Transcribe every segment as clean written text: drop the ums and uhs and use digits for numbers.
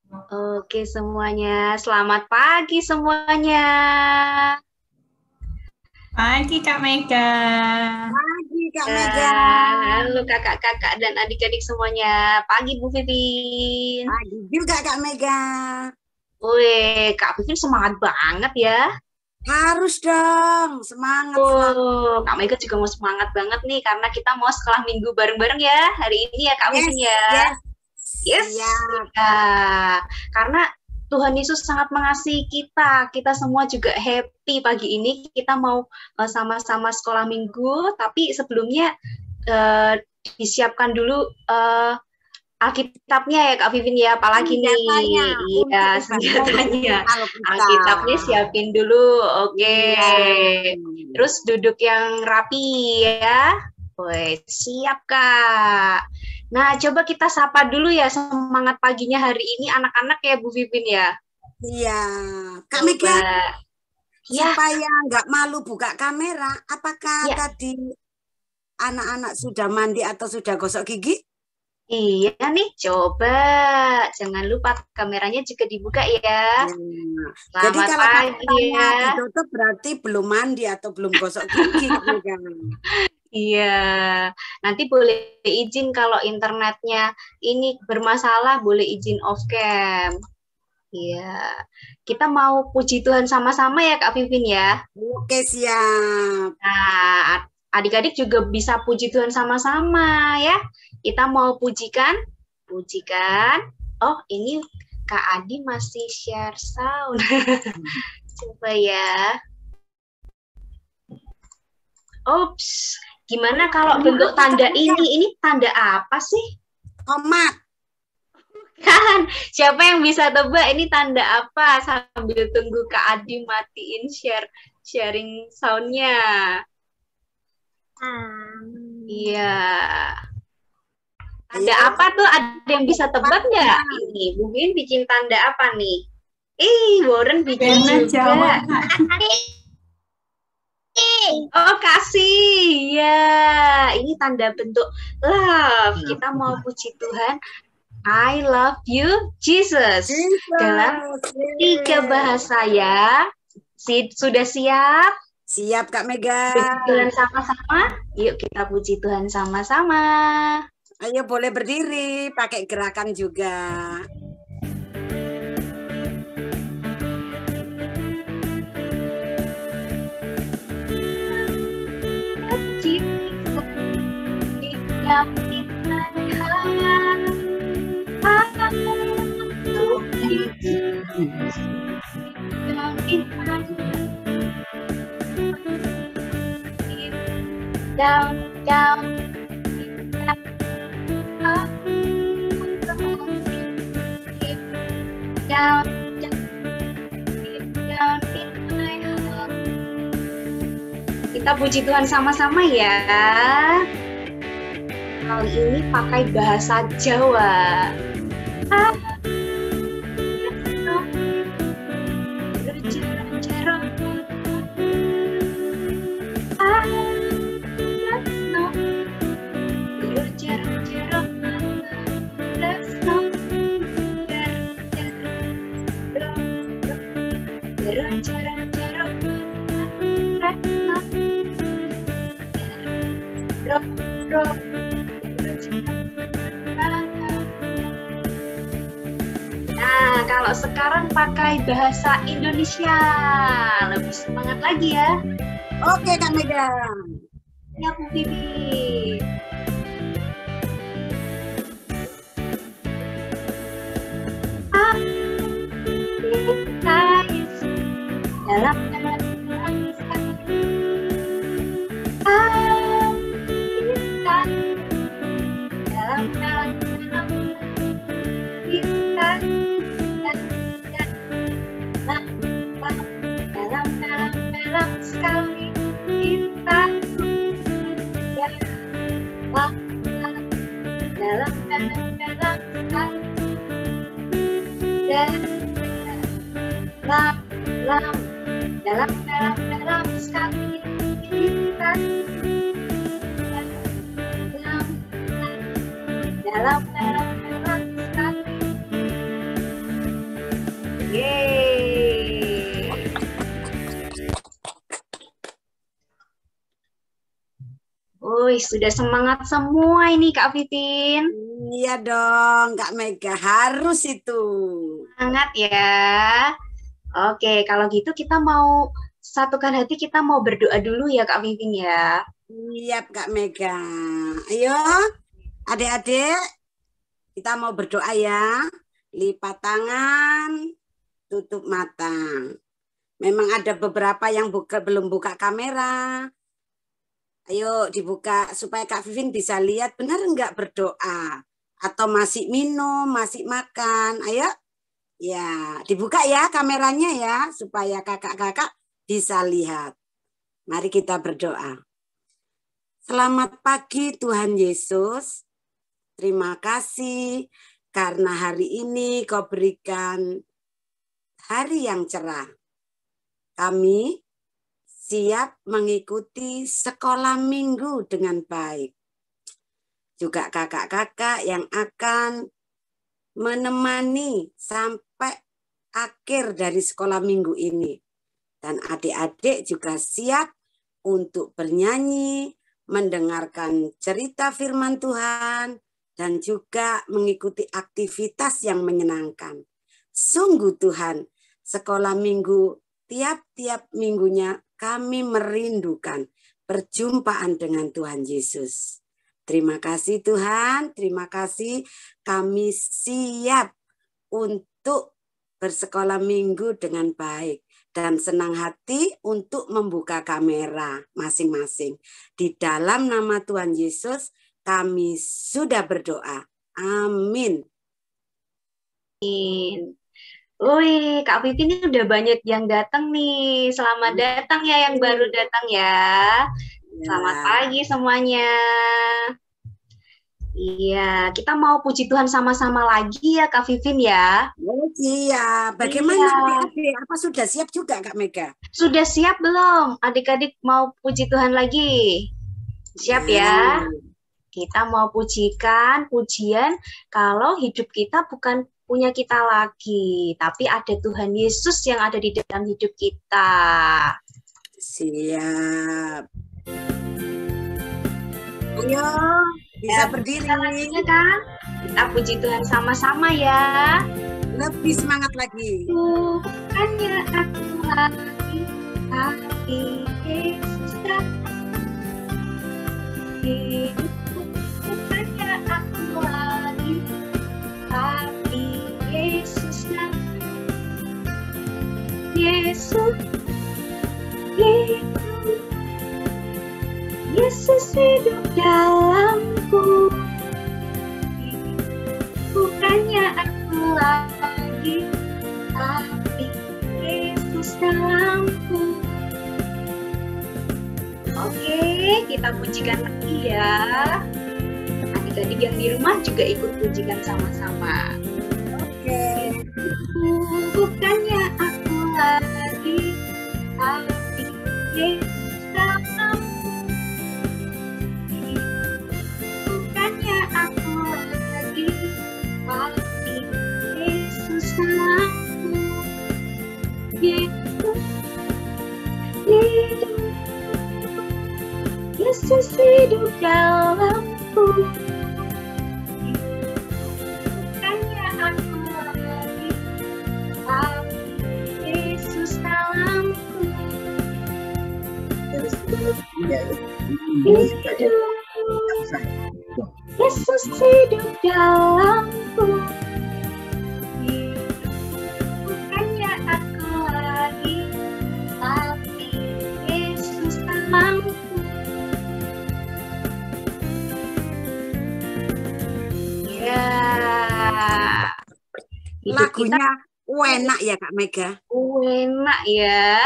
Oke semuanya, selamat pagi semuanya. Pagi Kak Mega. Pagi Kak Mega. Halo kakak-kakak dan adik-adik semuanya. Pagi Bu Vivin. Pagi juga Kak Mega. Wih, Kak Vivin semangat banget ya. Harus dong, semangat selalu. Kak Mega juga mau semangat banget nih karena kita mau sekolah minggu bareng-bareng ya hari ini ya Kak Yes, Vivin ya. yes. Yes, Siap. ya. Karena Tuhan Yesus sangat mengasihi kita. Kita semua juga happy pagi ini. Kita mau sama-sama sekolah minggu, tapi sebelumnya disiapkan dulu Alkitabnya ya Kak Vivin ya, apalagi nih. Senjatanya Iya, untuk senjatanya. Alkitab. Alkitabnya siapin dulu. Oke. Iya. Terus duduk yang rapi ya. Woi, siap Kak. Nah, coba kita sapa dulu ya semangat paginya hari ini anak-anak ya Bu Vivin ya. Iya. Kak Coba. Mega, Ya. supaya nggak malu buka kamera, apakah tadi anak-anak sudah mandi atau sudah gosok gigi? Iya nih, coba. Jangan lupa kameranya juga dibuka ya. Jadi Selamat kalau pagi kameranya ya. ditutup berarti belum mandi atau belum gosok gigi. Iya, nanti boleh izin kalau internetnya ini bermasalah, boleh izin off cam. Iya, kita mau puji Tuhan sama-sama ya Kak Vivin ya. Oke, siap. Nah, adik-adik juga bisa puji Tuhan sama-sama ya. Kita mau pujikan. Oh, ini Kak Adi masih share sound. Coba ya. Ups, gimana kalau bentuk tanda ini? Ini tanda apa sih? Tomat. Kan, siapa yang bisa tebak ini tanda apa? Sambil tunggu Kak Adi matiin sharing sound-nya. Iya. Tanda apa tuh? Ada yang bisa tebak nggak? Ini, mungkin bikin tanda apa nih? Warren bikin juga. Oh, kasih. Ya, ini tanda bentuk love. Kita mau puji Tuhan. I love you, Jesus. Dalam 3 bahasa ya. Sudah siap? Siap, Kak Mega. Puji Tuhan sama-sama. Yuk kita puji Tuhan sama-sama. Ayo boleh berdiri, pakai gerakan juga. Down, down, down, down in my heart. Kita puji Tuhan sama-sama ya. Kali ini pakai bahasa Jawa. Nah, kalau sekarang pakai bahasa Indonesia, lebih semangat lagi ya. Oke, Kak Mega. Ya, Bu Bibi. Dalam sekali kita dalam sekali kita dalam sekali Wih, sudah semangat semua ini Kak Vivin. Iya dong, Kak Mega, harus itu. Semangat ya. Oke, kalau gitu kita mau satukan hati, kita mau berdoa dulu ya Kak Vivin ya. Iya Kak Mega. Ayo adik-adik, kita mau berdoa ya. Lipat tangan, tutup mata. Memang ada beberapa yang belum buka kamera. Ayo dibuka supaya Kak Vivin bisa lihat benar enggak berdoa. Atau masih minum, masih makan. Ayo. Ya, dibuka ya kameranya ya. Supaya kakak-kakak bisa lihat. Mari kita berdoa. Selamat pagi Tuhan Yesus. Terima kasih karena hari ini Kau berikan hari yang cerah. Kami siap mengikuti sekolah minggu dengan baik. Juga kakak-kakak yang akan menemani sampai akhir dari sekolah minggu ini. Dan adik-adik juga siap untuk bernyanyi, mendengarkan cerita firman Tuhan, dan juga mengikuti aktivitas yang menyenangkan. Sungguh Tuhan, sekolah minggu tiap-tiap minggunya kami merindukan perjumpaan dengan Tuhan Yesus. Terima kasih Tuhan, terima kasih kami siap untuk bersekolah minggu dengan baik. Dan senang hati untuk membuka kamera masing-masing. Di dalam nama Tuhan Yesus kami sudah berdoa. Amin. Wih, Kak Vivi ini udah banyak yang datang nih. Selamat datang ya yang baru datang ya. Selamat pagi semuanya. Iya, kita mau puji Tuhan sama-sama lagi ya Kak Vivin ya. Iya, bagaimana adik-adik? Apa sudah siap juga Kak Mega? Sudah siap belum? Adik-adik mau puji Tuhan lagi? Siap ya? Kita mau pujikan pujian kalau hidup kita bukan punya kita lagi, tapi ada Tuhan Yesus yang ada di dalam hidup kita. Siap. Ayo, bisa berdiri. Ya kan? Kita puji Tuhan sama-sama ya. Lebih semangat lagi. Hanya aku lagi, tapi Yesus hanya aku lagi, tapi Yesus Yesus hidup, Yesus hidup dalamku, bukannya aku lagi, tapi Yesus dalamku. Oke, kita pujikan lagi ya. Adik-adik yang di rumah juga ikut pujikan sama-sama. Oke. Bukannya aku lagi, tapi Yesus dalamku. Bukannya aku lagi, tapi Yesus dalamku. Yesus hidup, Yesus hidup dalamku. Bukannya aku lagi, tapi Yesus dalamku. Yesus hidup dalamku. Bukannya aku lagi, tapi Yesus dalamku. Ya. Lagunya enak ya Kak Mega. Enak ya.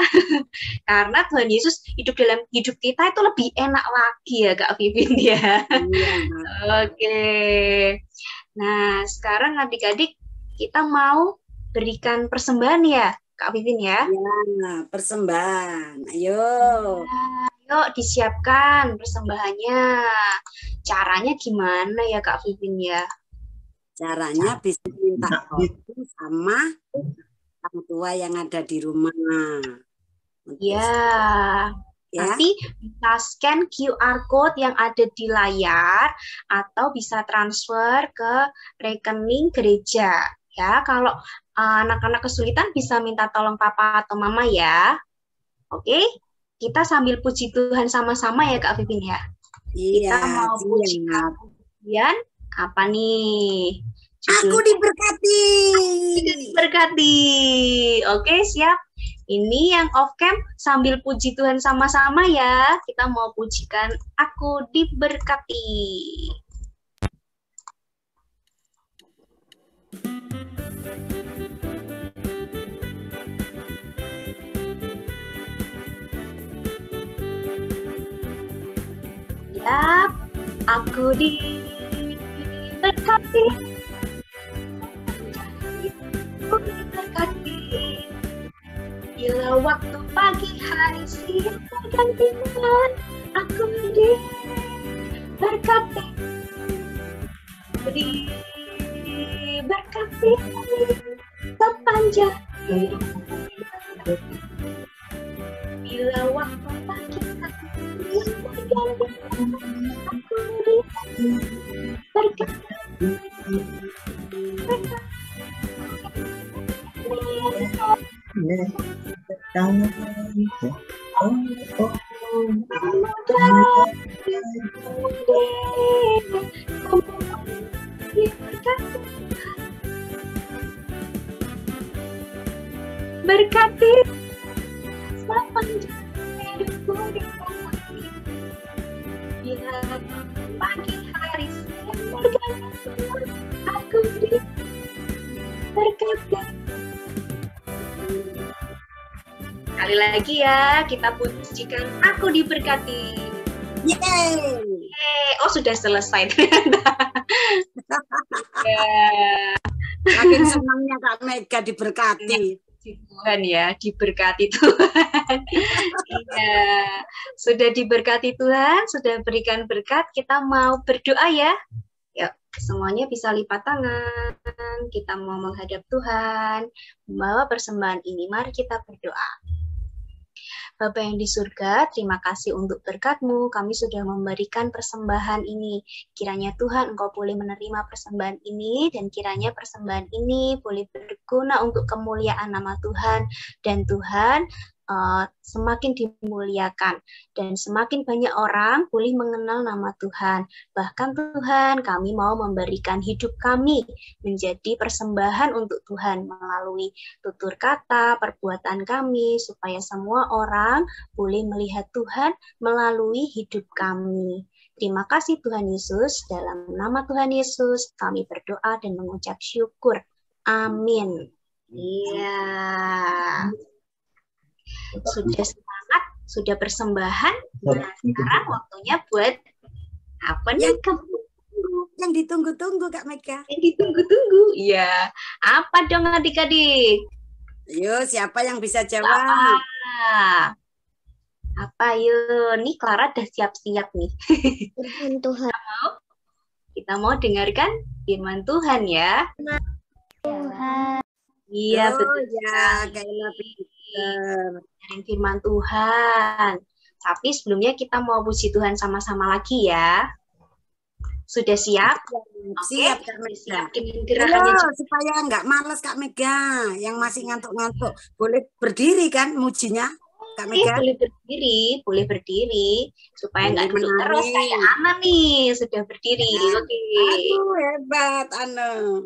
Karena Tuhan Yesus hidup dalam hidup kita itu lebih enak lagi ya Kak Vivin ya. Iya. Oke. Nah, sekarang adik-adik kita mau berikan persembahan ya Kak Vivin ya. Iya, persembahan. Ayo. Yuk disiapkan persembahannya. Caranya gimana ya Kak Vivin ya? Caranya bisa minta foto sama orang tua yang ada di rumah. Ya, Ya. Nanti bisa scan QR code yang ada di layar atau bisa transfer ke rekening gereja. Ya, kalau anak-anak kesulitan bisa minta tolong papa atau mama ya. Oke, kita sambil puji Tuhan sama-sama ya Kak Vivin ya. Iya, Kita mau pujikan pujian apa nih? Aku diberkati. Diberkati. Oke, siap. Ini yang off cam sambil puji Tuhan sama-sama ya. Kita mau pujikan Aku Diberkati. Ya, aku diberkati. Aku diberkati. Bila waktu pagi hari siang berganti malam, aku diberkati. Aku diberkati sepanjang hidup. Bila waktu pagi hari siang berganti malam, aku diberkati. Berkati sepanjang hidupku diberkati. Bila pagi hari siang berganti malam, aku diberkati. Sekali lagi ya, kita pujikan Aku Diberkati. Yeay. Oh, sudah selesai ternyata. Ya. Makin senangnya Kak Mega diberkati. Tuhan ya, diberkati Tuhan. Iya, sudah diberkati Tuhan, sudah berikan berkat. Kita mau berdoa ya. Yuk, semuanya bisa lipat tangan. Kita mau menghadap Tuhan, membawa persembahan ini. Mari kita berdoa. Bapa yang di surga, terima kasih untuk berkat-Mu. Kami sudah memberikan persembahan ini. Kiranya Tuhan Engkau boleh menerima persembahan ini, dan kiranya persembahan ini boleh berguna untuk kemuliaan nama Tuhan. Dan Tuhan semakin dimuliakan, dan semakin banyak orang boleh mengenal nama Tuhan. Bahkan Tuhan, kami mau memberikan hidup kami menjadi persembahan untuk Tuhan melalui tutur kata, perbuatan kami, supaya semua orang boleh melihat Tuhan melalui hidup kami. Terima kasih Tuhan Yesus, dalam nama Tuhan Yesus kami berdoa dan mengucap syukur. Amin. Iya. Sudah semangat, sudah persembahan. Nah, sekarang waktunya buat apa nih? Yang ditunggu-tunggu Kak Mega. Yang ditunggu-tunggu. Iya. Apa dong adik-adik? Ayo, siapa yang bisa jawab? Apa yuk? Nih Clara udah siap-siap nih. Firman Tuhan. Kita mau dengarkan firman Tuhan ya. Tuhan. Iya, betul. Ya, Kayla pinter. Firman Tuhan. Tapi sebelumnya kita mau puji Tuhan sama-sama lagi ya. Sudah siap? Siap Kak Mega. Siap dengan gerakannya. Supaya nggak males Kak Mega. Yang masih ngantuk-ngantuk. Boleh berdiri kan mujinya Kak Mega? Boleh berdiri. Supaya nggak duduk terus kayak Ana nih. Sudah berdiri. Oke. Aduh, hebat Ana.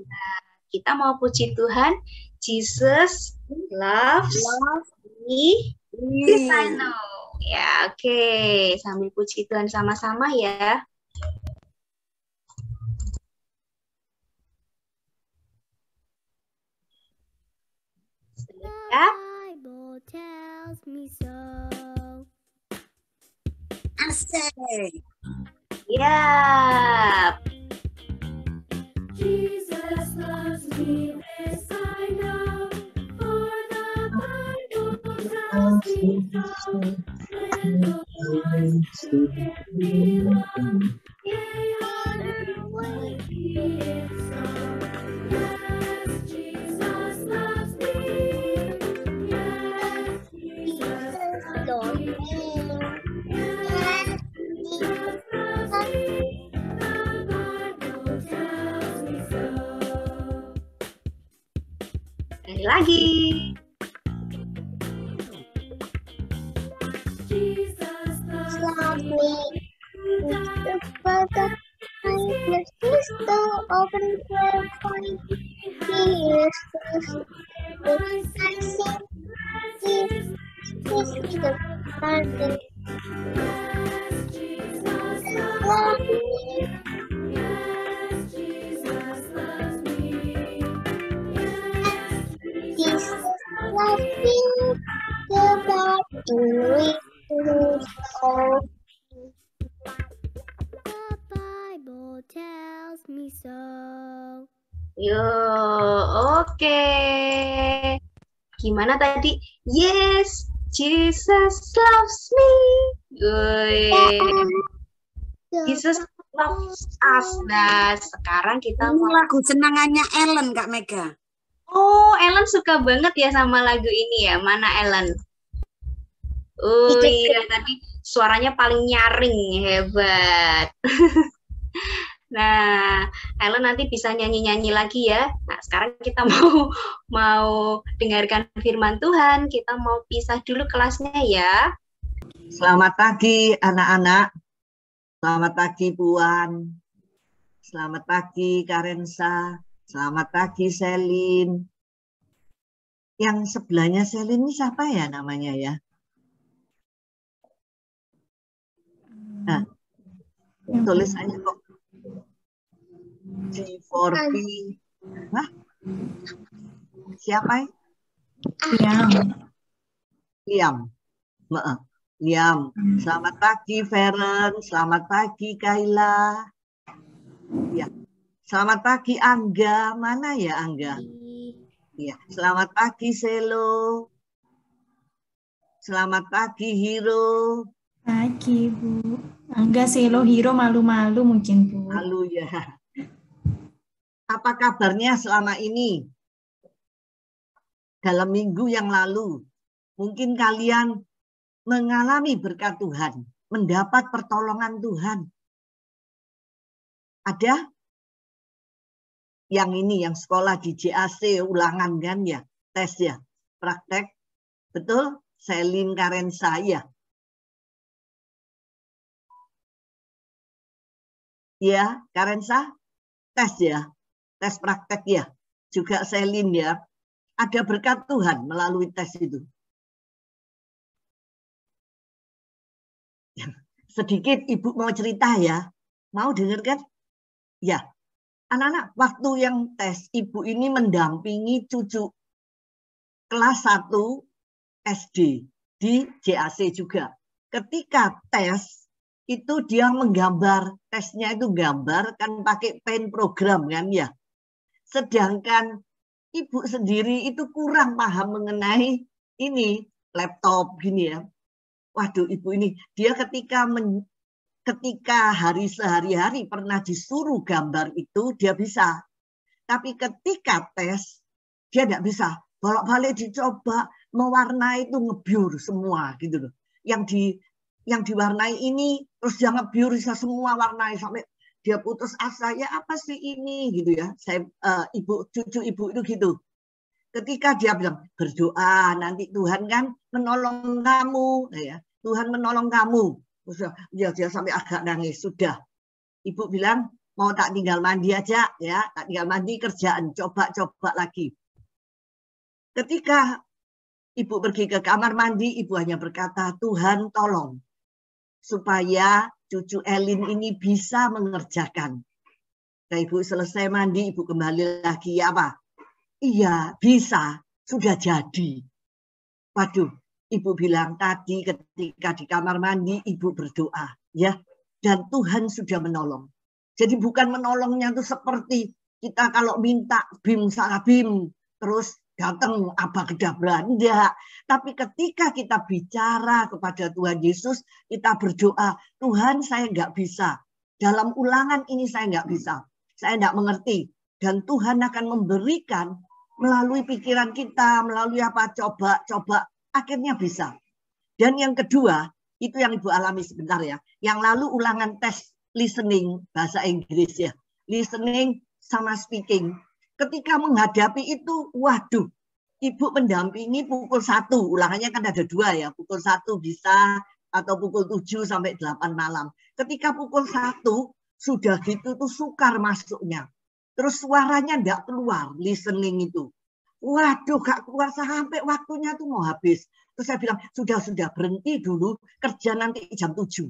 Kita mau puji Tuhan. Jesus loves me. Yes, I know. Ya, oke. Sambil puji Tuhan sama-sama ya. Bible tells me so. Asik. Ya. Jesus loves me, this I know, for the Bible tells me so. And the ones who can belong, they honor when He is so. Yes, Jesus loves me. Yes, Jesus loves me. Sekali lagi. Jesus Love me. The brother my sister open prayer point. He is I sing this the father Jesus loves love me. me. Yes, Jesus loves me. Yes, Jesus Jesus love me. The body is all. The Bible tells me so. Yo, oke. Gimana tadi? Yes, Jesus loves me. Woi, Jesus loves us. Nah, sekarang kita Ini mau. lagu senangannya Ellen, Kak Mega. Oh, Ellen suka banget ya sama lagu ini ya. Mana Ellen? Oh iya, tadi suaranya paling nyaring, hebat. Nah, Ellen nanti bisa nyanyi-nyanyi lagi ya. Nah, sekarang kita mau dengarkan firman Tuhan. Kita mau pisah dulu kelasnya ya. Selamat pagi anak-anak. Selamat pagi Puan. Selamat pagi Karensa. Selamat pagi Selin. Yang sebelahnya Selin ini siapa ya namanya ya? Nah, tulis aja kok. G4P. Hah? Siapa ya? Liam. Maaf. Liam. Selamat pagi Feren. Selamat pagi Kaila. Ya. Selamat pagi Angga. Mana ya Angga? Ya. Selamat pagi Selo. Selamat pagi Hiro. Pagi, Bu. Angga, Selo, Hiro malu-malu mungkin, Bu. Malu ya. Apa kabarnya selama ini? Dalam minggu yang lalu, mungkin kalian mengalami berkat Tuhan, mendapat pertolongan Tuhan. Ada? Yang ini, yang sekolah di JAC, ulangan kan ya? Tes ya? Praktek? Betul? Selin Karensa ya? Ya, Karensa? Tes ya? Tes praktek ya? Juga Selin ya? Ada berkat Tuhan melalui tes itu. Sedikit Ibu mau cerita ya. Mau dengar kan? Ya. Anak-anak, waktu yang tes, Ibu ini mendampingi cucu kelas 1 SD di JAC juga. Ketika tes, itu dia menggambar, tesnya itu gambar kan pakai pen program kan ya. Sedangkan Ibu sendiri itu kurang paham mengenai ini laptop gini ya. Waduh, Ibu ini dia ketika hari sehari-hari pernah disuruh gambar itu dia bisa. Tapi ketika tes dia tidak bisa. Bolak-balik dicoba mewarnai itu ngebiur semua gitu loh. Yang diwarnai ini terus dia ngebiur bisa semua warnai sampai dia putus asa, ya apa sih ini gitu ya. Cucu ibu itu gitu. Ketika dia bilang berdoa nanti Tuhan kan menolong kamu ya. Tuhan menolong kamu. Dia sampai agak nangis. Sudah. Ibu bilang mau tak tinggal mandi aja ya, tak tinggal mandi kerjaan, coba lagi. Ketika Ibu pergi ke kamar mandi, Ibu hanya berkata, Tuhan tolong supaya cucu Elin ini bisa mengerjakan. Nah, Ibu selesai mandi, Ibu kembali lagi, ya apa? Iya, bisa, sudah jadi. Waduh, Ibu bilang tadi ketika di kamar mandi, Ibu berdoa, ya, dan Tuhan sudah menolong. Jadi bukan menolongnya itu seperti kita kalau minta bim salah bim, terus datang abakadabra, enggak. Tapi ketika kita bicara kepada Tuhan Yesus, kita berdoa, Tuhan saya enggak bisa. Dalam ulangan ini saya enggak bisa. Saya enggak mengerti. Dan Tuhan akan memberikan melalui pikiran kita, melalui apa, coba, akhirnya bisa. Dan yang kedua, itu yang Ibu alami sebentar ya. Yang lalu ulangan tes listening, bahasa Inggris ya. Listening sama speaking. Ketika menghadapi itu, waduh, ibu mendampingi pukul 1, ulangannya kan ada 2 ya, pukul 1 bisa atau pukul 7 sampai 8 malam. Ketika pukul 1 sudah gitu tuh sukar masuknya. Terus suaranya enggak keluar, listening itu. Waduh, gak keluar sampai waktunya tuh mau habis. Terus saya bilang, sudah berhenti dulu, kerja nanti jam 7.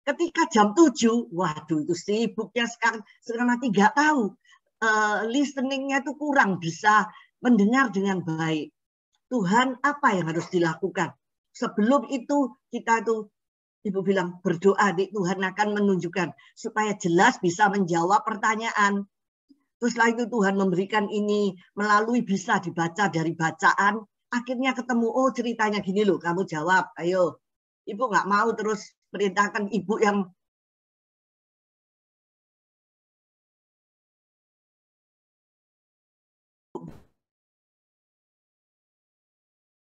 Ketika jam 7, waduh itu sibuknya sekarang nanti nggak tahu. Listeningnya itu kurang bisa mendengar dengan baik. Tuhan apa yang harus dilakukan? Sebelum itu kita tuh, Ibu bilang berdoa, Tuhan akan menunjukkan supaya jelas bisa menjawab pertanyaan. Terus setelah itu Tuhan memberikan ini melalui bisa dibaca dari bacaan. Akhirnya ketemu, oh ceritanya gini loh, kamu jawab, ayo. Ibu nggak mau terus perintahkan ibu yang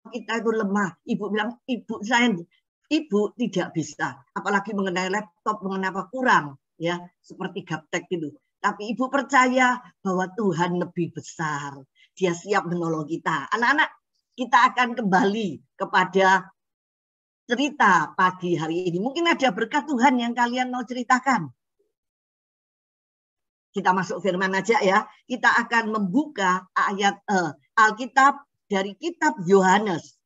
kita itu lemah. Ibu bilang, ibu tidak bisa. Apalagi mengenai laptop, mengenai apa kurang. Ya, seperti gaptek gitu. Tapi ibu percaya bahwa Tuhan lebih besar. Dia siap menolong kita. Anak-anak, kita akan kembali kepada cerita pagi hari ini. Mungkin ada berkat Tuhan yang kalian mau ceritakan. Kita masuk firman aja ya. Kita akan membuka ayat Alkitab dari kitab Yohanes.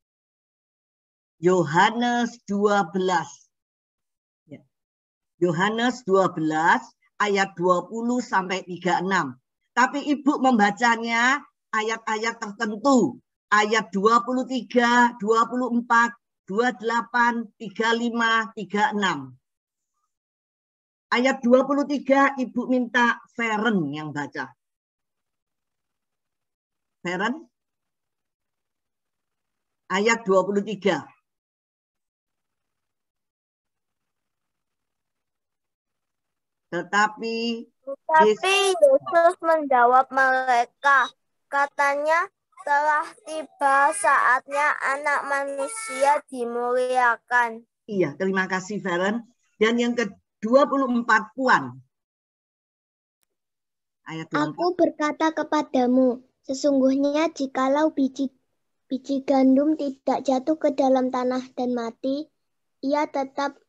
Yohanes 12. Yohanes 12 ayat 20 sampai 36. Tapi Ibu membacanya ayat-ayat tertentu. Ayat 23, 24, 28, 35, 36. Ayat 23 Ibu minta Feren yang baca. Feren? Ayat 23. Tetapi Yesus menjawab mereka, katanya, telah tiba saatnya Anak Manusia dimuliakan. Iya, terima kasih Feren. Dan yang ke-24 Puan. Ayat 24. Aku berkata kepadamu, sesungguhnya jikalau biji gandum tidak jatuh ke dalam tanah dan mati, ia tetap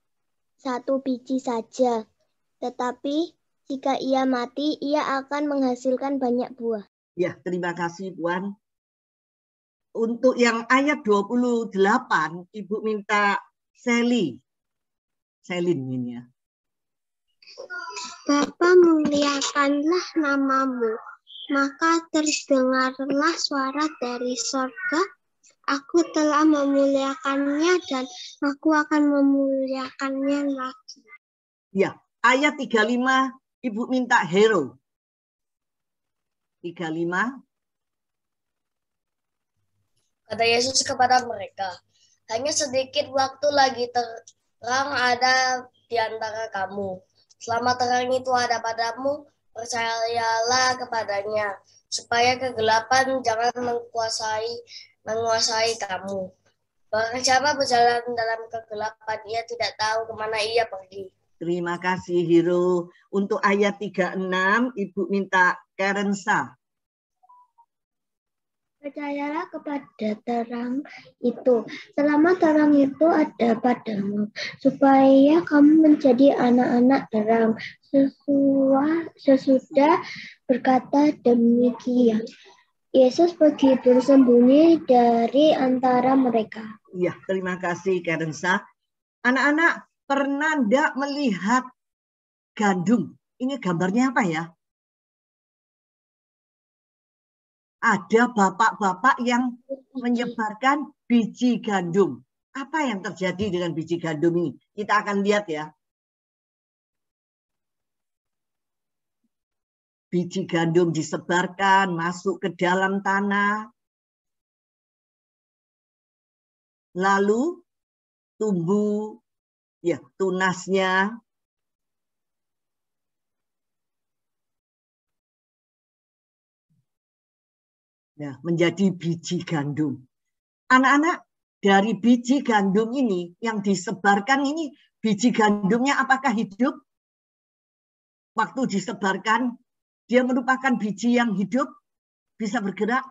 satu biji saja. Tetapi jika ia mati, ia akan menghasilkan banyak buah. Ya, terima kasih Puan. Untuk yang ayat 28, Ibu minta Selin ini ya. Bapa, muliakanlah namamu, maka terdengarlah suara dari sorga. Aku telah memuliakannya dan aku akan memuliakannya lagi. Ya, ayat 35, Ibu minta Hero. 35. Kata Yesus kepada mereka, hanya sedikit waktu lagi terang ada di antara kamu. Selama terang itu ada padamu, percayalah kepadanya, supaya kegelapan jangan menguasai kamu. Barang siapa berjalan dalam kegelapan, ia tidak tahu kemana ia pergi. Terima kasih Hero. Untuk ayat 36, Ibu minta Karensa. Percayalah kepada terang itu, selama terang itu ada padamu, supaya kamu menjadi anak-anak terang. Sesudah berkata demikian, Yesus pergi bersembunyi dari antara mereka. Iya, terima kasih Karensa. Anak-anak, pernah enggak melihat gandum? Ini gambarnya apa ya? Ada bapak-bapak yang menyebarkan biji gandum. Apa yang terjadi dengan biji gandum ini? Kita akan lihat ya. Biji gandum disebarkan, masuk ke dalam tanah. Lalu tumbuh ya tunasnya. Nah, menjadi biji gandum. Anak-anak, dari biji gandum ini yang disebarkan ini, biji gandumnya apakah hidup? Waktu disebarkan, dia merupakan biji yang hidup, bisa bergerak?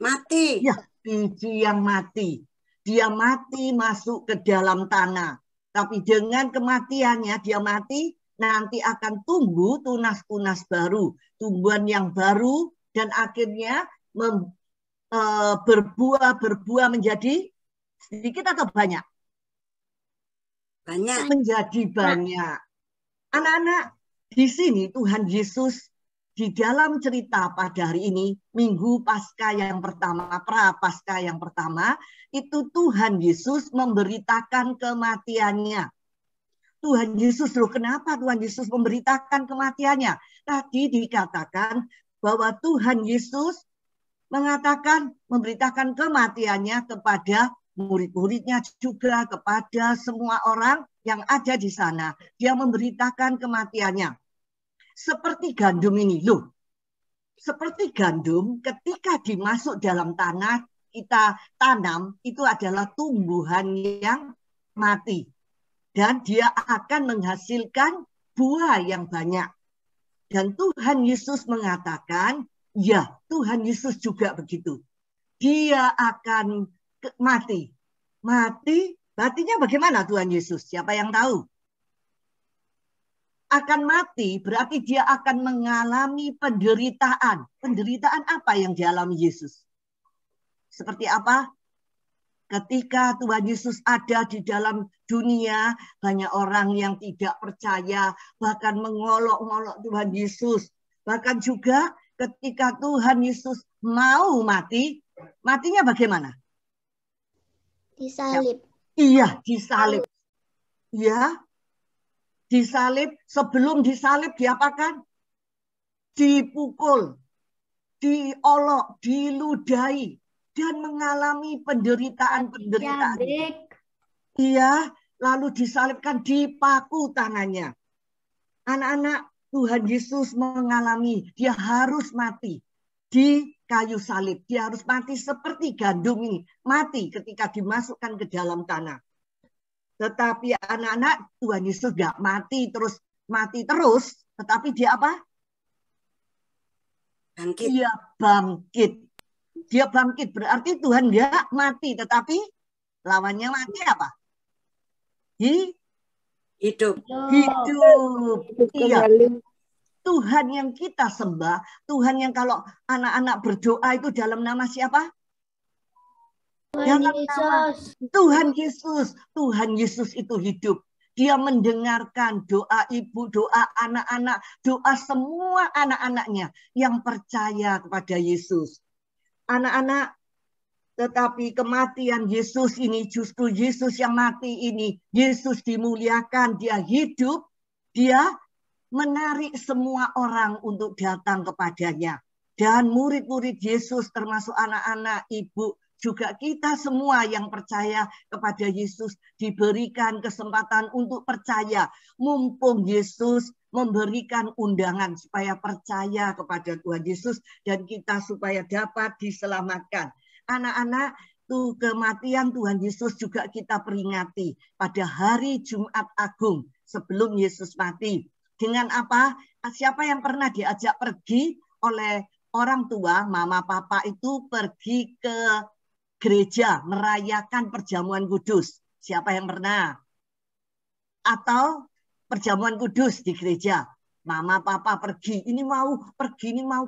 Mati. Ya, biji yang mati. Dia mati masuk ke dalam tanah. Tapi dengan kematiannya dia mati, nanti akan tumbuh tunas-tunas baru. Tumbuhan yang baru dan akhirnya berbuah menjadi sedikit atau banyak? Banyak. Menjadi banyak. Anak-anak, di sini Tuhan Yesus di dalam cerita pada hari ini, Minggu Paskah yang pertama, Prapaskah yang pertama, itu Tuhan Yesus memberitakan kematiannya. Tuhan Yesus, loh kenapa Tuhan Yesus memberitakan kematiannya? Tadi dikatakan bahwa Tuhan Yesus memberitakan kematiannya kepada murid-muridnya juga, kepada semua orang yang ada di sana. Dia memberitakan kematiannya. Seperti gandum ini, loh. Seperti gandum ketika dimasuk dalam tanah, kita tanam, itu adalah tumbuhan yang mati. Dan dia akan menghasilkan buah yang banyak. Dan Tuhan Yesus mengatakan, ya Tuhan Yesus juga begitu. Dia akan mati. Matinya bagaimana Tuhan Yesus? Siapa yang tahu? Akan mati berarti dia akan mengalami penderitaan. Penderitaan apa yang dialami Yesus? Seperti apa? Ketika Tuhan Yesus ada di dalam dunia, banyak orang yang tidak percaya, bahkan mengolok-olok Tuhan Yesus. Bahkan juga ketika Tuhan Yesus mau mati, matinya bagaimana? Disalib. Iya, disalib. Ya, disalib. Sebelum disalib diapakan? Dipukul, diolok, diludahi, dan mengalami penderitaan-penderitaan. Iya, lalu disalibkan, dipaku tangannya. Anak-anak, Tuhan Yesus mengalami, dia harus mati di kayu salib. Dia harus mati seperti gandum ini, mati ketika dimasukkan ke dalam tanah. Tetapi anak-anak, Tuhan Yesus gak mati terus, tetapi dia apa? Bangkit. Dia bangkit. Dia bangkit berarti Tuhan gak mati, tetapi lawannya mati apa? Hidup. Hidup. Iya. Tuhan yang kita sembah, Tuhan yang kalau anak-anak berdoa itu dalam nama siapa? Tuhan Yesus. Tuhan Yesus itu hidup. Dia mendengarkan doa ibu, doa anak-anak, doa semua anak-anaknya yang percaya kepada Yesus. Anak-anak, tetapi kematian Yesus ini, justru Yesus yang mati ini, Yesus dimuliakan, dia hidup, dia menarik semua orang untuk datang kepadanya. Dan murid-murid Yesus termasuk anak-anak, ibu, juga kita semua yang percaya kepada Yesus diberikan kesempatan untuk percaya. Mumpung Yesus memberikan undangan supaya percaya kepada Tuhan Yesus dan kita supaya dapat diselamatkan. Anak-anak, kematian Tuhan Yesus juga kita peringati pada hari Jumat Agung sebelum Yesus mati. Dengan apa? Siapa yang pernah diajak pergi oleh orang tua, mama, papa itu pergi ke gereja merayakan perjamuan kudus? Siapa yang pernah? Atau perjamuan kudus di gereja? Mama, papa pergi, ini mau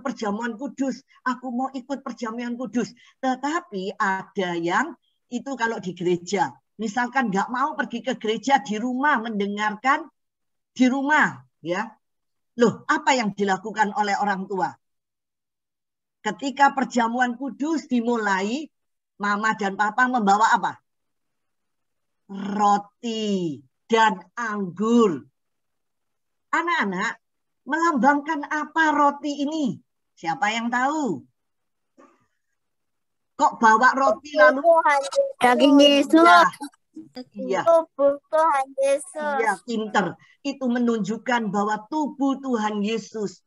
perjamuan kudus. Aku mau ikut perjamuan kudus. Tetapi ada yang itu kalau di gereja. Misalkan nggak mau pergi ke gereja, di rumah mendengarkan di rumah. Ya, loh, apa yang dilakukan oleh orang tua? Ketika perjamuan kudus dimulai, mama dan papa membawa apa? Roti dan anggur. Anak-anak, melambangkan apa roti ini? Siapa yang tahu? Kok bawa roti lalu? Daging Yesus. Iya. Tubuh Tuhan Yesus. Iya, pinter. Itu menunjukkan bahwa tubuh Tuhan Yesus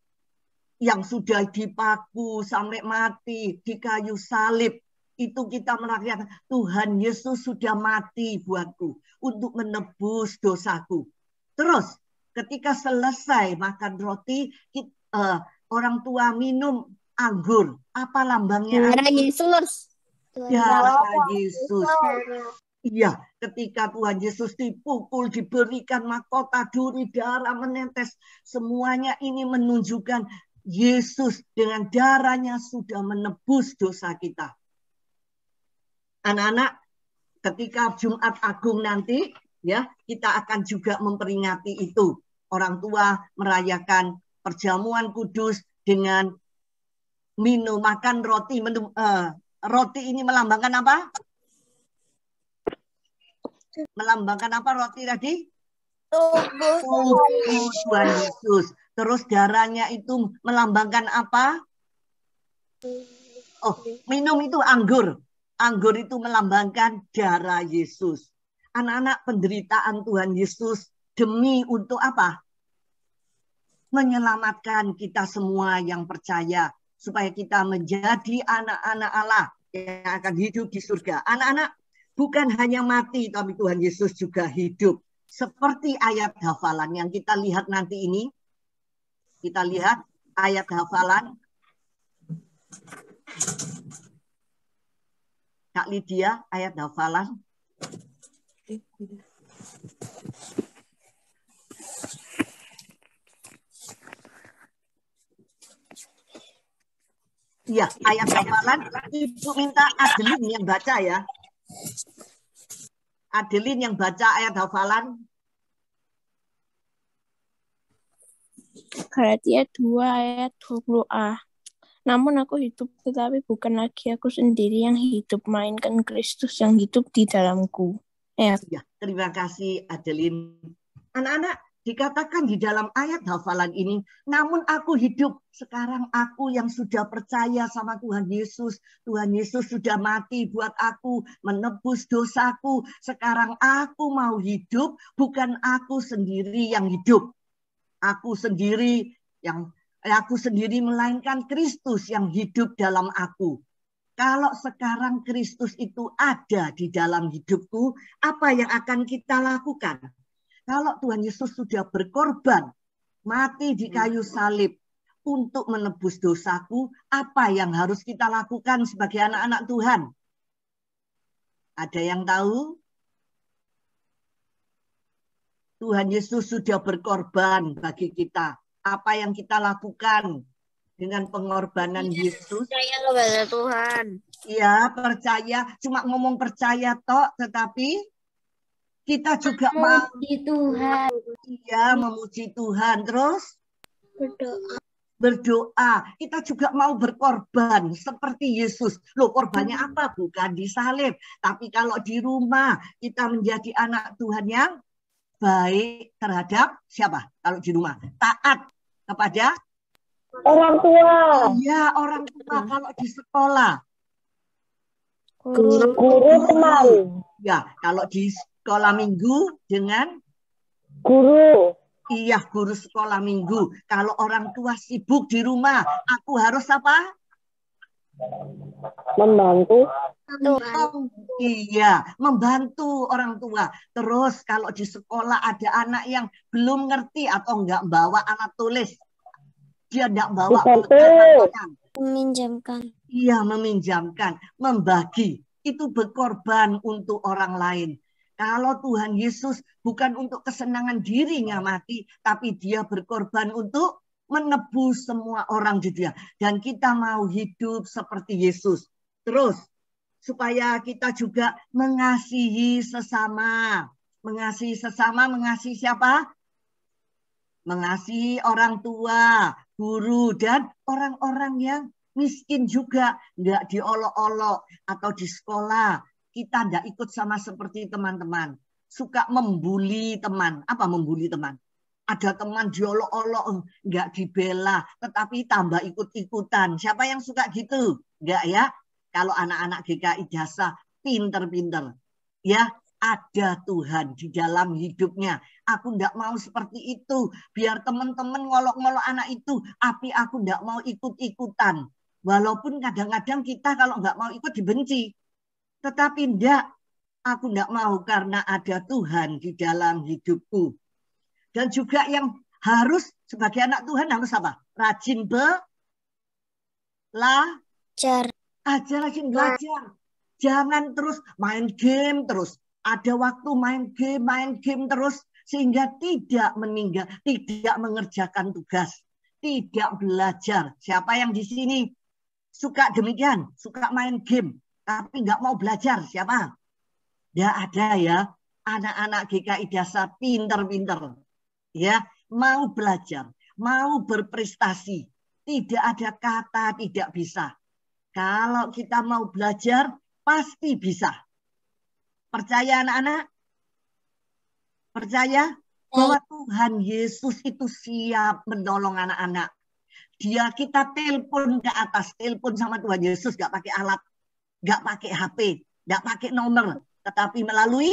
yang sudah dipaku sampai mati di kayu salib. Itu kita merayakan Tuhan Yesus sudah mati buatku untuk menebus dosaku. Terus ketika selesai makan roti, orang tua minum anggur. Apa lambangnya? Darah Yesus. Darah Yesus. Iya, ketika Tuhan Yesus dipukul, diberikan mahkota duri, darah menetes, semuanya ini menunjukkan Yesus dengan darahnya sudah menebus dosa kita. Anak-anak, ketika Jumat Agung nanti, ya, kita akan juga memperingati itu. Orang tua merayakan perjamuan kudus dengan makan roti. Roti ini melambangkan apa? Melambangkan apa roti tadi? Tubuh Tuhan Yesus. Terus darahnya itu melambangkan apa? Oh, minum itu anggur. Anggur itu melambangkan darah Yesus. Anak-anak, penderitaan Tuhan Yesus demi untuk apa? Menyelamatkan kita semua yang percaya. Supaya kita menjadi anak-anak Allah yang akan hidup di surga. Anak-anak, bukan hanya mati, tapi Tuhan Yesus juga hidup. Seperti ayat hafalan yang kita lihat nanti ini. Kita lihat ayat hafalan. Kak Lydia, ayat hafalan. Iya, ayat hafalan. Ibu minta Adeline yang baca ya. Adeline yang baca ayat hafalan. Galatia 2 ayat 20a. Namun aku hidup, tetapi bukan lagi aku sendiri yang hidup, melainkan Kristus yang hidup di dalamku. Ya, terima kasih Adeline. Anak-anak, dikatakan di dalam ayat hafalan ini, namun aku hidup. Sekarang aku yang sudah percaya sama Tuhan Yesus. Tuhan Yesus sudah mati buat aku, menebus dosaku. Sekarang aku mau hidup, bukan aku sendiri yang hidup. Aku sendiri melainkan Kristus yang hidup dalam aku. Kalau sekarang Kristus itu ada di dalam hidupku, apa yang akan kita lakukan? Kalau Tuhan Yesus sudah berkorban, mati di kayu salib untuk menebus dosaku, apa yang harus kita lakukan sebagai anak-anak Tuhan? Ada yang tahu? Tuhan Yesus sudah berkorban bagi kita. Apa yang kita lakukan dengan pengorbanan Yesus? Percaya kepada Tuhan. Ya, percaya. Cuma ngomong percaya toh, tetapi kita juga Memuji Tuhan. Iya, memuji Tuhan. Terus berdoa. Kita juga mau berkorban seperti Yesus. Loh, korbannya apa? Bukan disalib. Tapi kalau di rumah kita menjadi anak Tuhan yang baik terhadap siapa? Kalau di rumah taat kepada Orang tua. Iya, orang tua. Kalau di sekolah Guru teman. ya, kalau di sekolah minggu dengan Guru. iya, guru sekolah minggu. Kalau orang tua sibuk di rumah, aku harus apa? Membantu. Iya, membantu orang tua. Terus kalau di sekolah ada anak yang belum ngerti atau enggak bawa alat tulis. Dia enggak bawa. Meminjamkan. Iya, meminjamkan, membagi. Itu berkorban untuk orang lain. Kalau Tuhan Yesus bukan untuk kesenangan dirinya mati, tapi dia berkorban untuk menebus semua orang di dunia. Dan kita mau hidup seperti Yesus. Terus, supaya kita juga mengasihi sesama. Mengasihi sesama, mengasihi siapa? Mengasihi orang tua, guru, dan orang-orang yang miskin juga. Nggak diolok-olok atau di sekolah. Kita nggak ikut sama seperti teman-teman. Suka membuli teman. Apa membuli teman? Ada teman diolok-olok, nggak dibela, tetapi tambah ikut-ikutan. Siapa yang suka gitu? Nggak ya? Kalau anak-anak GKI Jasa, pinter-pinter. Ya, ada Tuhan di dalam hidupnya. Aku nggak mau seperti itu. Biar teman-teman ngolok-ngolok anak itu, tapi aku nggak mau ikut-ikutan. Walaupun kadang-kadang kita kalau nggak mau ikut dibenci. Tetapi enggak, aku nggak mau karena ada Tuhan di dalam hidupku. Dan juga yang harus sebagai anak Tuhan harus apa? Rajin Rajin belajar. Jangan terus main game terus. Ada waktu main game terus sehingga tidak mengerjakan tugas, tidak belajar. Siapa yang di sini suka demikian, suka main game tapi nggak mau belajar? Siapa? Ya ada ya, anak-anak GKI Dasar pinter-pinter, ya mau belajar, mau berprestasi, tidak ada kata tidak bisa. Kalau kita mau belajar, pasti bisa. Percaya anak-anak? Percaya bahwa Tuhan Yesus itu siap menolong anak-anak. Kita telepon ke atas, telepon sama Tuhan Yesus, gak pakai alat, gak pakai HP, gak pakai nomor, tetapi melalui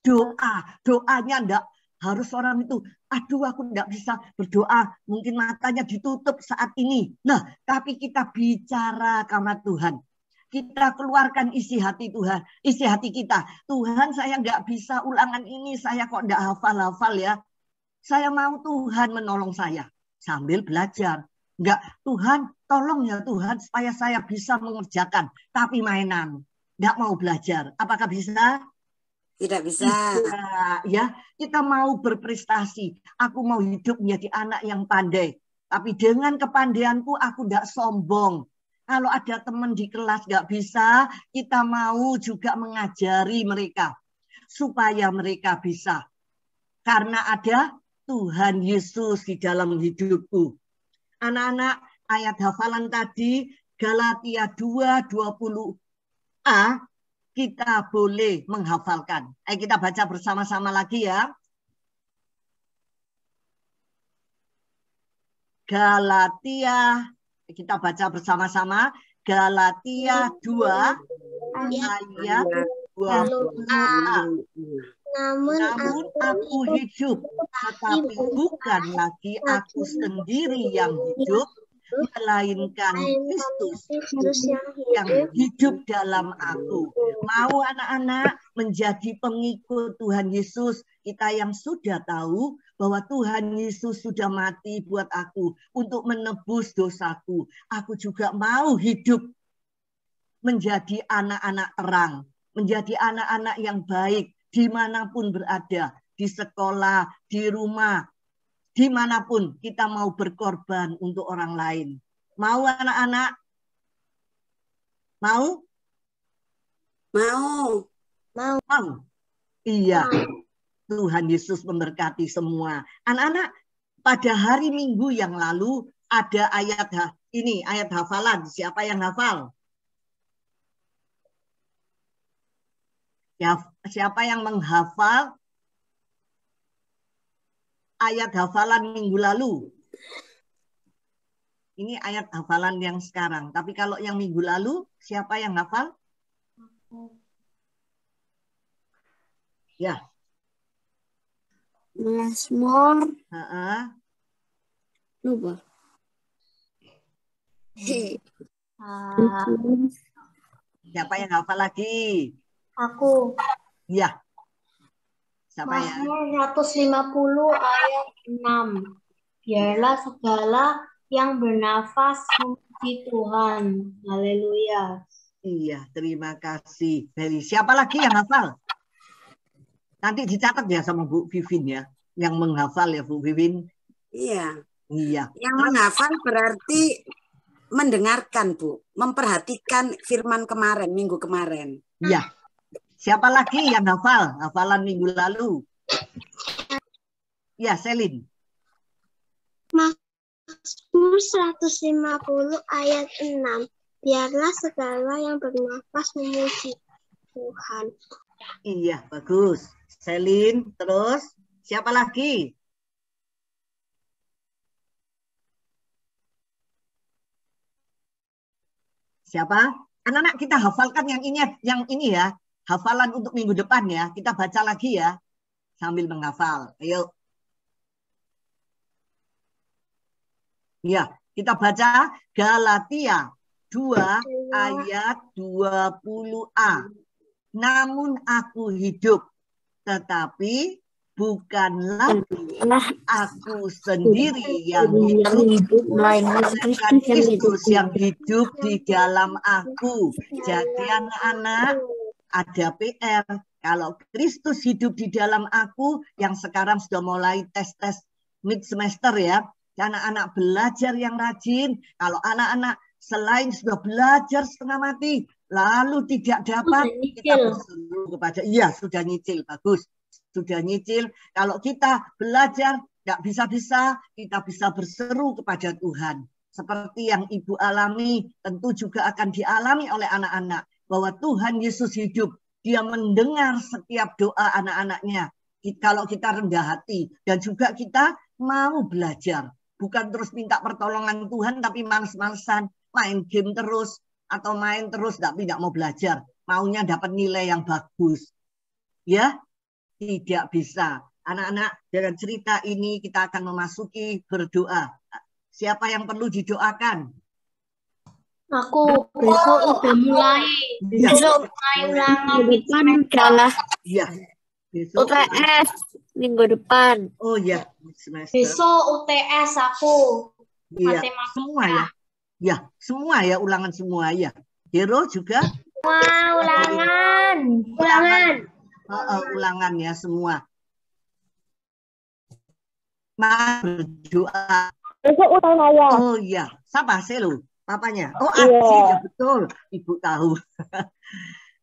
doa. Doanya enggak harus orang itu, aduh aku enggak bisa berdoa, mungkin matanya ditutup saat ini. Nah, tapi kita bicara sama Tuhan. Kita keluarkan isi hati Tuhan, isi hati kita. Tuhan, saya enggak bisa ulangan ini, saya kok enggak hafal-hafal ya. Saya mau Tuhan menolong saya sambil belajar. Enggak, Tuhan tolong ya Tuhan supaya saya bisa mengerjakan, tapi mainan. Enggak mau belajar. Apakah bisa? Tidak bisa. Ya, kita mau berprestasi. Aku mau hidup menjadi anak yang pandai. Tapi dengan kepandaianku aku tidak sombong. Kalau ada teman di kelas nggak bisa, kita mau juga mengajari mereka supaya mereka bisa. Karena ada Tuhan Yesus di dalam hidupku. Anak-anak, ayat hafalan tadi Galatia 2:20a kita boleh menghafalkan. Ayo kita baca bersama-sama lagi ya. Galatia, kita baca bersama-sama. Galatia 2 ayat 20a. Namun aku hidup, tetapi bukan lagi aku sendiri yang hidup, melainkan Kristus yang hidup dalam aku. Mau anak-anak menjadi pengikut Tuhan Yesus, kita yang sudah tahu bahwa Tuhan Yesus sudah mati buat aku untuk menebus dosaku. Aku juga mau hidup menjadi anak-anak terang, menjadi anak-anak yang baik dimanapun berada, di sekolah, di rumah, dimanapun kita mau berkorban untuk orang lain. Mau anak-anak? Mau? Mau. Mau. Iya. Tuhan Yesus memberkati semua. Anak-anak, pada hari Minggu yang lalu ada ayat ini, ayat hafalan. Siapa yang hafal? Ya, siapa yang menghafal ayat hafalan minggu lalu? Ini ayat hafalan yang sekarang. Tapi kalau yang minggu lalu, siapa yang hafal? Ya. Mazmur. Lupa. Siapa yang hafal lagi? Aku. Ya. Siapa ya? Mazmur 150 ayat 6. Biarlah segala yang bernafas memuji Tuhan. Haleluya. Iya, terima kasih. Beli. Siapa lagi yang hafal? Nanti dicatat ya sama Bu Vivin ya. Yang menghafal ya Bu Vivin. Iya. Iya. Yang menghafal berarti mendengarkan Bu. Memperhatikan firman kemarin, minggu kemarin. Iya. Siapa lagi yang hafal? Hafalan minggu lalu. Ya, Selin. Mazmur 150 ayat 6. Biarlah segala yang bernafas memuji Tuhan. Iya, bagus. Selin, terus siapa lagi? Siapa? Anak-anak kita hafalkan yang ini ya. Hafalan untuk minggu depan ya. Kita baca lagi ya. Sambil menghafal. Ayo. Ya, kita baca Galatia 2 ayat 20a. Namun aku hidup, tetapi bukanlah aku sendiri yang hidup, melainkan Kristus yang hidup di dalam aku. Jadi anak-anak, ada PR. Kalau Kristus hidup di dalam aku, yang sekarang sudah mulai tes-tes mid semester ya, anak-anak belajar yang rajin. Kalau anak-anak selain sudah belajar setengah mati, lalu tidak dapat, kita berseru kepada, iya sudah nyicil, bagus. Sudah nyicil, kalau kita belajar nggak bisa-bisa, kita bisa berseru kepada Tuhan. Seperti yang Ibu alami, tentu juga akan dialami oleh anak-anak. Bahwa Tuhan Yesus hidup, Dia mendengar setiap doa anak-anaknya. Kalau kita rendah hati, dan juga kita mau belajar. Bukan terus minta pertolongan Tuhan, tapi males-malesan, main game terus, atau main terus, tapi tidak mau belajar. Maunya dapat nilai yang bagus. Ya, tidak bisa. Anak-anak, dengan cerita ini kita akan memasuki berdoa. Siapa yang perlu didoakan? Aku besok udah mulai. Ya. Besok mulai ulangan depan udahlah. Iya. Besok UTS minggu depan. Oh ya, semester. Besok UTS aku. Iya, Matematika. semua ya. Ya, semua ya, ulangan semua ya. Hero juga? Wah, ulangan. Ulangan. Ulangan ya semua. Mari berdoa. Besok ulang saya. Oh iya, siapa Selu? Papanya. Oh, Aci, ya betul. Ibu tahu.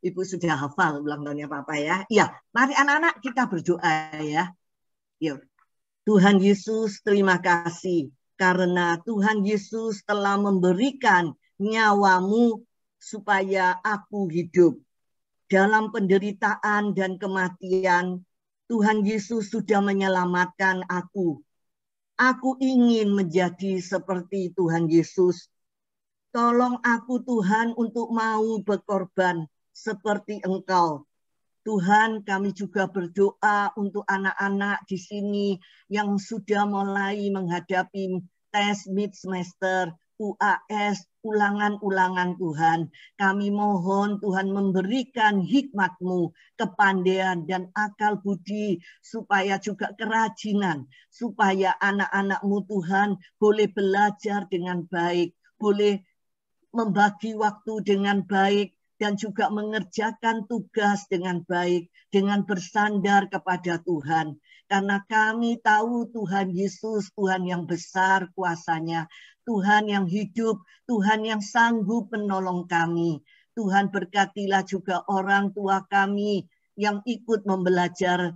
Ibu sudah hafal ulang tahunnya Papa ya. Iya, mari anak-anak kita berdoa ya. Yuk. Tuhan Yesus, terima kasih karena Tuhan Yesus telah memberikan nyawamu supaya aku hidup. Dalam penderitaan dan kematian, Tuhan Yesus sudah menyelamatkan aku. Aku ingin menjadi seperti Tuhan Yesus. Tolong aku Tuhan untuk mau berkorban seperti Engkau. Tuhan, kami juga berdoa untuk anak-anak di sini yang sudah mulai menghadapi tes mid semester, UAS, ulangan-ulangan Tuhan. Kami mohon Tuhan memberikan hikmat-Mu, kepandaian dan akal budi, supaya juga kerajinan, supaya anak-anak-Mu Tuhan boleh belajar dengan baik, boleh membagi waktu dengan baik, dan juga mengerjakan tugas dengan baik, dengan bersandar kepada Tuhan. Karena kami tahu Tuhan Yesus, Tuhan yang besar kuasanya, Tuhan yang hidup, Tuhan yang sanggup menolong kami. Tuhan berkatilah juga orang tua kami yang ikut belajar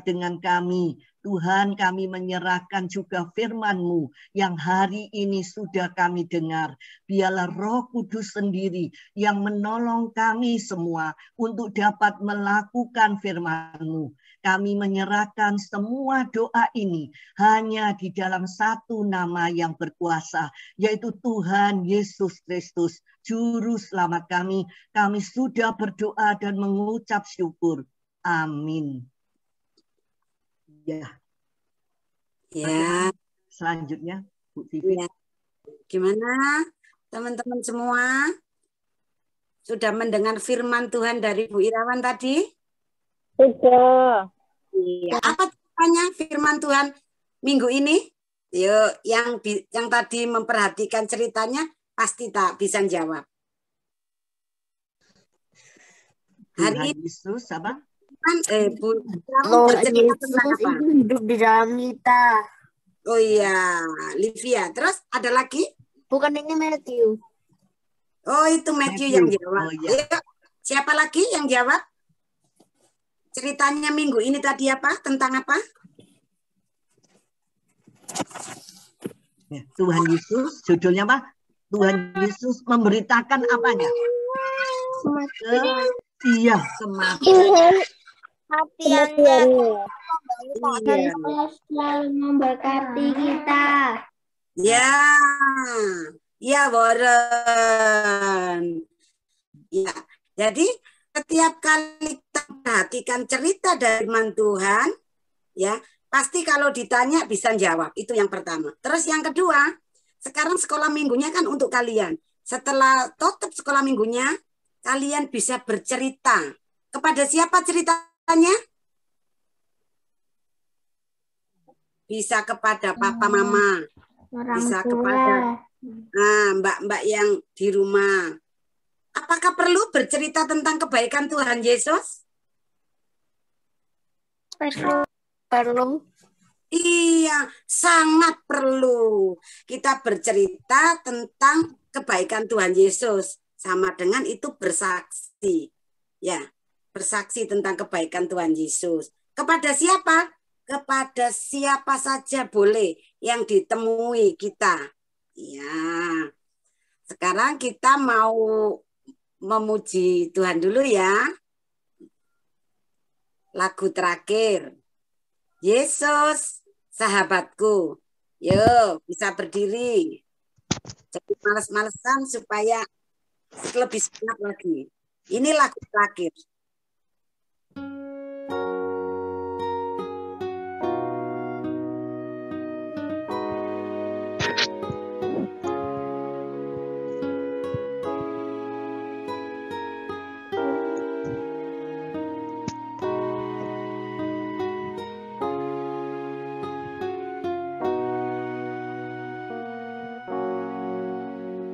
dengan kami. Tuhan, kami menyerahkan juga firman-Mu yang hari ini sudah kami dengar. Biarlah Roh Kudus sendiri yang menolong kami semua untuk dapat melakukan firman-Mu. Kami menyerahkan semua doa ini hanya di dalam satu nama yang berkuasa, yaitu Tuhan Yesus Kristus, Juru Selamat kami. Kami sudah berdoa dan mengucap syukur. Amin. Ya. Ya. Selanjutnya, Bu Vivi. Ya. Gimana teman-teman semua? Sudah mendengar firman Tuhan dari Bu Irawan tadi? Sudah. Iya. Apa ceritanya firman Tuhan minggu ini? Yuk, yang tadi memperhatikan ceritanya pasti tak bisa jawab. Hari Tuhan Yesus apa? Bu bercerita tentang apa? Hidup di dalam kita. Oh iya, Livia. Terus ada lagi? Bukan ini Matthew. Oh itu Matthew yang jawab. Oh, iya. Yuk, siapa lagi yang jawab? Ceritanya minggu ini tadi apa? Tentang apa? Ya, Tuhan Yesus, judulnya apa? Tuhan Yesus memberitakan apanya? Iya, kematian. Hati yang selalu memberkati kita. Ya, ya Warren. Ya, jadi setiap kali kita perhatikan cerita dari firman Tuhan, ya pasti kalau ditanya bisa jawab. Itu yang pertama. Terus yang kedua, sekarang sekolah minggunya kan untuk kalian. Setelah tutup sekolah minggunya, kalian bisa bercerita. Kepada siapa ceritanya? bisa kepada papa mama, bisa kepada mbak-mbak yang di rumah. Apakah perlu bercerita tentang kebaikan Tuhan Yesus? Perlu. Iya, sangat perlu. Kita bercerita tentang kebaikan Tuhan Yesus. Sama dengan itu bersaksi. Ya, bersaksi tentang kebaikan Tuhan Yesus. Kepada siapa? Kepada siapa saja boleh yang ditemui kita. Ya. Sekarang kita mau memuji Tuhan dulu ya. Lagu terakhir. Yesus, sahabatku. Yo, bisa berdiri. Jadi males-malesan supaya lebih semangat lagi. Ini lagu terakhir.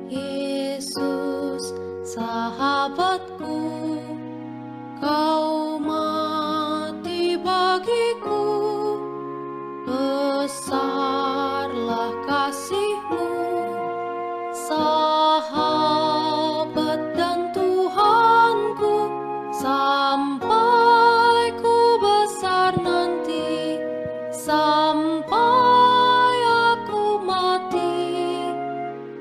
Yesus, sahabatku, kau mati bagiku, besarlah kasih-Mu, sahabat dan Tuhanku, sampai ku besar nanti, sampai aku mati.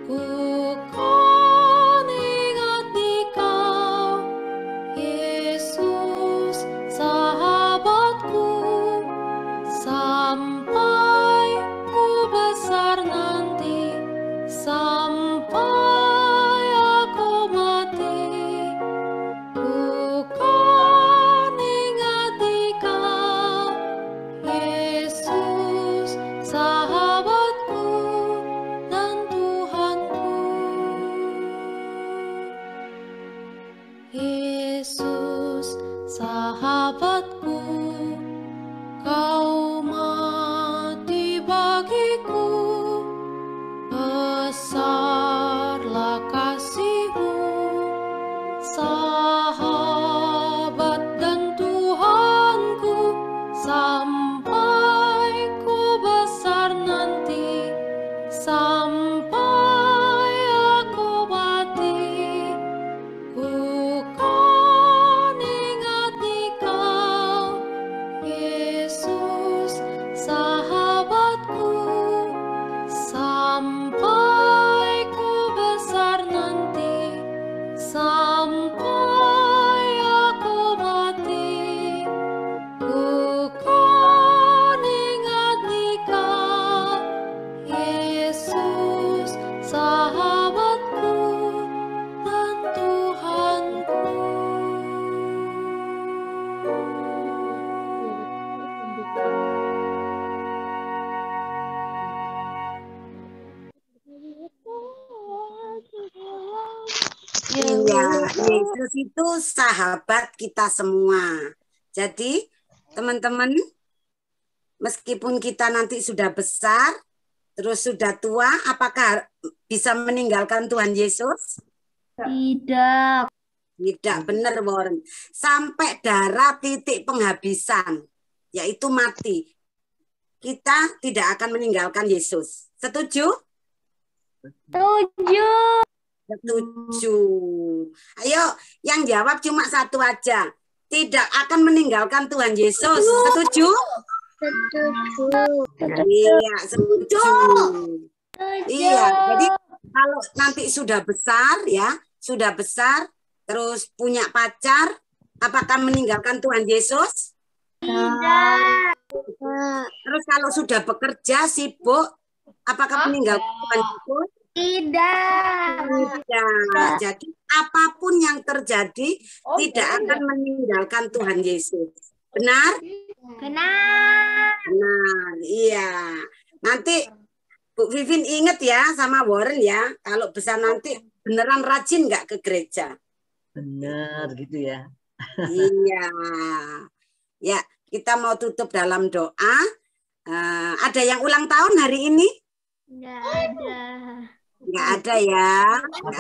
Ku kan ingat di Kau, Yesus, sahabatku, sampai ku besar nanti, sampai aku mati. Ku kan ingat di Kau, Yesus, sahabatku dan Tuhanku. Yesus, sahabatku, kau mati bagiku, besarlah kasih-Mu, sahabat dan Tuhanku, sampai ku besar nanti, sampai aku mati. Ku kan ingat di Kau, Yesus, sahabatku, sampai ku besar nanti, sampai aku mati. Ku kan ingat di Kau, Yesus, sahabatku dan Tuhanku. Iya, Yesus itu sahabat kita semua. Jadi, teman-teman, meskipun kita nanti sudah besar, terus sudah tua, apakah bisa meninggalkan Tuhan Yesus? Tidak. Tidak, benar, Warren. Sampai darah titik penghabisan, yaitu mati. Kita tidak akan meninggalkan Yesus. Setuju? Setuju. Setuju. Ayo, yang jawab cuma satu aja. Tidak akan meninggalkan Tuhan Yesus. Setuju? Setuju. Iya, setuju. Iya, jadi kalau nanti sudah besar ya, sudah besar, terus punya pacar, apakah meninggalkan Tuhan Yesus? Tidak. Terus kalau sudah bekerja, sibuk, apakah meninggalkan Tuhan Yesus? Tidak. Tidak. Jadi apapun yang terjadi tidak akan meninggalkan Tuhan Yesus. Benar? Benar. Benar. Iya. Nanti Bu Vivin ingat ya sama Warren ya. Kalau besar nanti beneran rajin nggak ke gereja? Benar gitu ya. Iya. Ya, kita mau tutup dalam doa. Ada yang ulang tahun hari ini? Nggak ada. Nggak ada ya.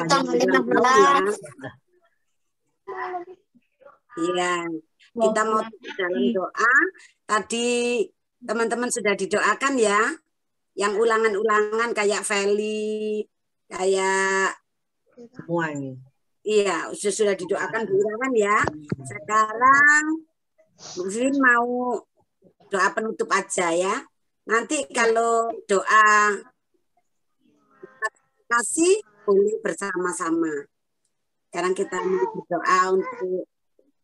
Tanggal 15. Iya, kita mau dalam doa. Tadi teman-teman sudah didoakan ya. Yang ulangan-ulangan kayak Feli, kayak Semua ini. iya, sudah didoakan Bu Irawan ya. Sekarang Bu Vin mau doa penutup aja ya. Nanti kalau doa kasih boleh bersama-sama. Sekarang kita mau berdoa untuk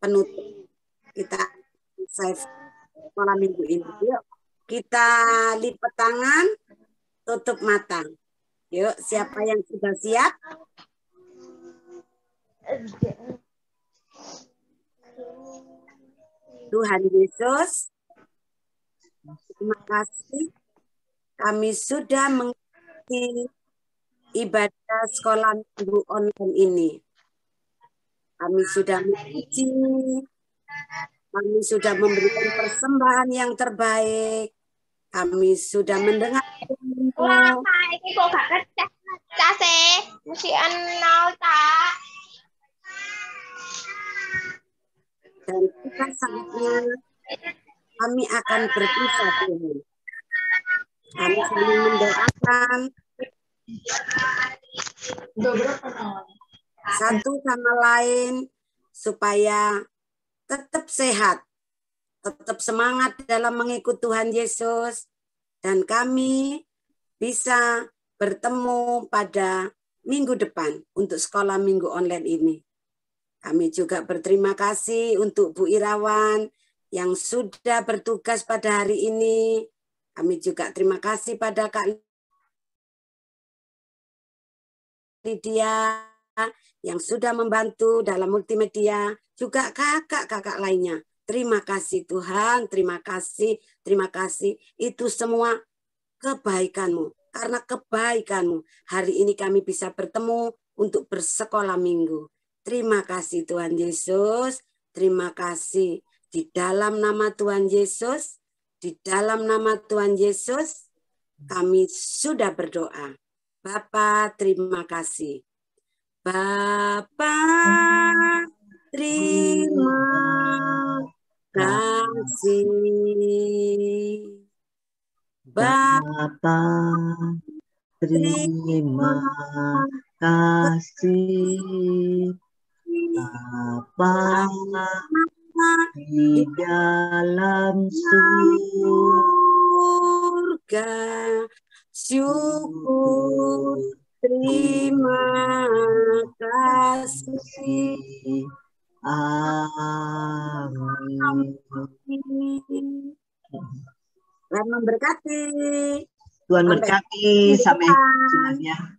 penutup kita save malam minggu ini. Yuk, kita lipat tangan, tutup mata. Yuk, siapa yang sudah siap? Tuhan Yesus, terima kasih kami sudah mengikuti ibadah sekolah minggu online ini. Kami sudah memuji, kami sudah memberikan persembahan yang terbaik, kami sudah mendengar Wah, ini kok gak kecah sih? Mesti nol tak. dan kita saatnya kami akan berpisah Tuhan. Kami saling mendoakan satu sama lain supaya tetap sehat, tetap semangat dalam mengikut Tuhan Yesus, dan kami bisa bertemu pada minggu depan untuk sekolah minggu online ini. Kami juga berterima kasih untuk Bu Irawan yang sudah bertugas pada hari ini. Kami juga terima kasih pada Kak Lydia yang sudah membantu dalam multimedia, juga kakak-kakak lainnya. Terima kasih Tuhan, terima kasih, terima kasih. Itu semua kebaikan-Mu. Karena kebaikan-Mu, hari ini kami bisa bertemu untuk bersekolah minggu. Terima kasih Tuhan Yesus, terima kasih. Di dalam nama Tuhan Yesus, di dalam nama Tuhan Yesus, kami sudah berdoa. Bapa, terima kasih. Bapa, terima kasih. Bapa, terima kasih. Bapa di dalam surga, syukur, terima kasih. Amin. Tuhan memberkati. Tuhan berkati sampai jumpa.